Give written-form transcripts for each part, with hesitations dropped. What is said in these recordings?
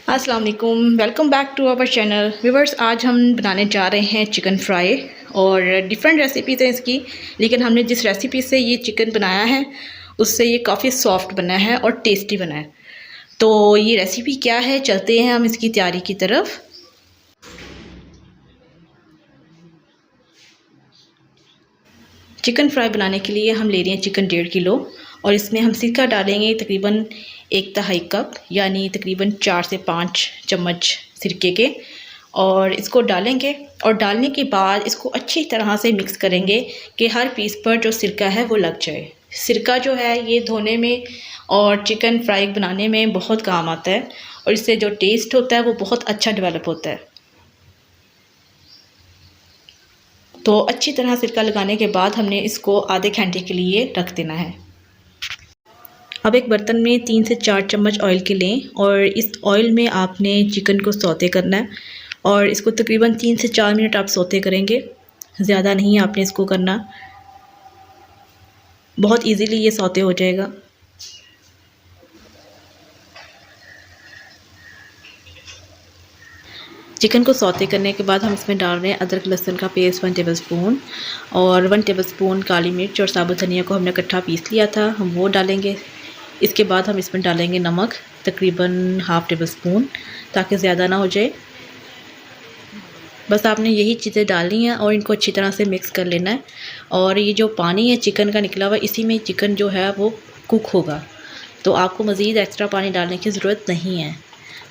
अस्सलाम वालेकुम, welcome back to our channel viewers. आज हम बनाने जा रहे हैं चिकन फ्राई और डिफरेंट रेसिपीज़ हैं इसकी, लेकिन हमने जिस रेसिपी से ये चिकन बनाया है उससे ये काफ़ी सॉफ्ट बना है और टेस्टी बना है। तो ये रेसिपी क्या है, चलते हैं हम इसकी तैयारी की तरफ। चिकन फ्राई बनाने के लिए हम ले रहे हैं चिकन 1.5 किलो और इसमें हम सिरका डालेंगे तकरीबन 1/2 कप, यानी तकरीबन 4 से 5 चम्मच सिरके के। और इसको डालेंगे और डालने के बाद इसको अच्छी तरह से मिक्स करेंगे कि हर पीस पर जो सिरका है वो लग जाए। सिरका जो है ये धोने में और चिकन फ्राई बनाने में बहुत काम आता है और इससे जो टेस्ट होता है वो बहुत अच्छा डेवलप होता है। तो अच्छी तरह सिरका लगाने के बाद हमने इसको आधे घंटे के लिए रख देना है। अब एक बर्तन में 3 से 4 चम्मच ऑयल के लें और इस ऑयल में आपने चिकन को सौते करना है और इसको तकरीबन 3 से 4 मिनट आप सौते करेंगे, ज़्यादा नहीं आपने इसको करना, बहुत इजीली ये सौते हो जाएगा। चिकन को सौते करने के बाद हम इसमें डाल रहे हैं अदरक लहसुन का पेस्ट 1 टेबलस्पून और 1 टेबलस्पून काली मिर्च और साबुत धनिया को हमने इकट्ठा पीस लिया था, हम वो डालेंगे। इसके बाद हम इसमें डालेंगे नमक तकरीबन 1/2 टेबलस्पून, ताकि ज़्यादा ना हो जाए। बस आपने यही चीज़ें डालनी हैं और इनको अच्छी तरह से मिक्स कर लेना है। और ये जो पानी है चिकन का निकला हुआ, इसी में चिकन जो है वो कुक होगा, तो आपको मज़ीद एक्स्ट्रा पानी डालने की ज़रूरत नहीं है।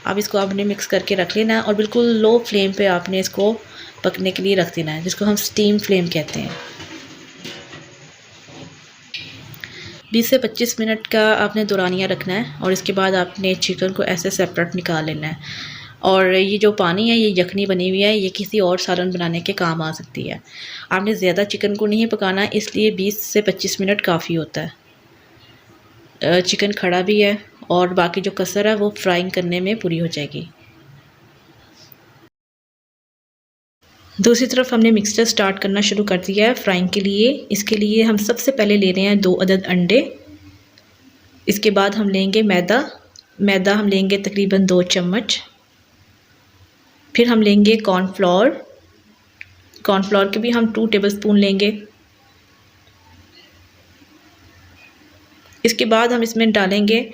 अब इसको आपने मिक्स करके रख लेना है और बिल्कुल लो फ्लेम पे आपने इसको पकने के लिए रख देना है, जिसको हम स्टीम फ्लेम कहते हैं। 20 से 25 मिनट का आपने दौरानिया रखना है और इसके बाद आपने चिकन को ऐसे सेपरेट निकाल लेना है। और ये जो पानी है, ये यखनी बनी हुई है, ये किसी और सालन बनाने के काम आ सकती है। आपने ज़्यादा चिकन को नहीं पकाना, इसलिए 20 से 25 मिनट काफ़ी होता है। चिकन खड़ा भी है और बाकी जो कसर है वो फ्राइंग करने में पूरी हो जाएगी। दूसरी तरफ हमने मिक्सचर स्टार्ट करना शुरू कर दिया है फ्राइंग के लिए। इसके लिए हम सबसे पहले ले रहे हैं 2 अदद अंडे। इसके बाद हम लेंगे मैदा हम लेंगे तकरीबन 2 चम्मच। फिर हम लेंगे कॉर्नफ्लोर के भी हम 2 टेबलस्पून लेंगे। इसके बाद हम इसमें डालेंगे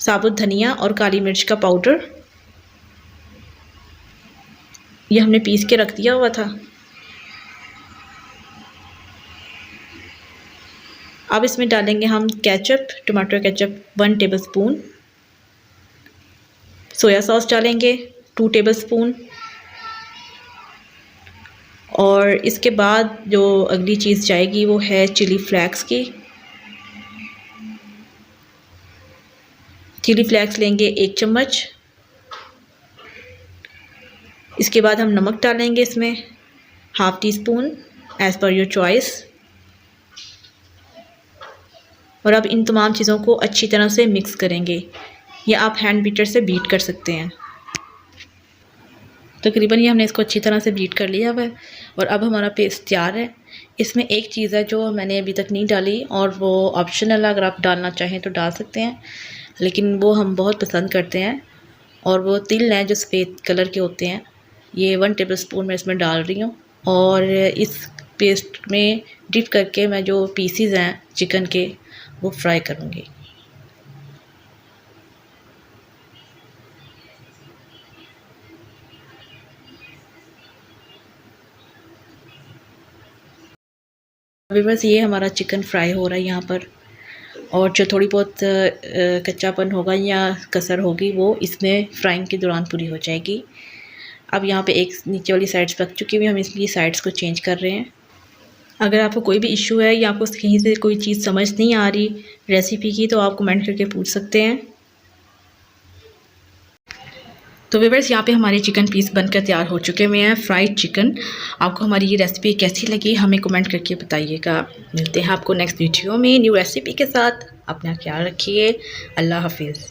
साबुत धनिया और काली मिर्च का पाउडर, ये हमने पीस के रख दिया हुआ था। अब इसमें डालेंगे हम ketchup, tomato ketchup 1 tablespoon. Soya sauce डालेंगे 2 टेबलस्पून। और इसके बाद जो अगली चीज़ जाएगी वो है चिली फ्लेक्स की। चिली फ्लेक्स लेंगे 1 चम्मच। इसके बाद हम नमक डालेंगे इसमें 1/2 teaspoon as per your choice. और अब इन तमाम चीज़ों को अच्छी तरह से मिक्स करेंगे, या आप हैंड बीटर से बीट कर सकते हैं। तकरीबन ये हमने इसको अच्छी तरह से बीट कर लिया हुआ है और अब हमारा पेस्ट तैयार है। इसमें एक चीज़ है जो मैंने अभी तक नहीं डाली और वो ऑप्शनल है, अगर आप डालना चाहें तो डाल सकते हैं, लेकिन वो हम बहुत पसंद करते हैं। और वो तिल हैं जो सफ़ेद कलर के होते हैं, ये 1 टेबलस्पून मैं इसमें डाल रही हूँ। और इस पेस्ट में डिप करके मैं जो पीसीज हैं चिकन के वो फ्राई करूँगी। अभी बस ये हमारा चिकन फ्राई हो रहा है यहाँ पर, और जो थोड़ी बहुत कच्चापन होगा या कसर होगी वो इसमें फ्राइंग के दौरान पूरी हो जाएगी। अब यहाँ पे एक नीचे वाली साइड्स पक चुकी हुई, हम इसलिए साइड्स को चेंज कर रहे हैं। अगर आपको कोई भी इशू है या आपको कहीं से कोई चीज़ समझ नहीं आ रही रेसिपी की, तो आप कमेंट करके पूछ सकते हैं। तो व्यूअर्स, यहाँ पे हमारे चिकन पीस बनकर तैयार हो चुके हुए हैं, फ्राइड चिकन। आपको हमारी ये रेसिपी कैसी लगी हमें कमेंट करके बताइएगा। मिलते हैं आपको नेक्स्ट वीडियो में न्यू रेसिपी के साथ। अपना ख्याल रखिए। अल्लाह हाफिज़।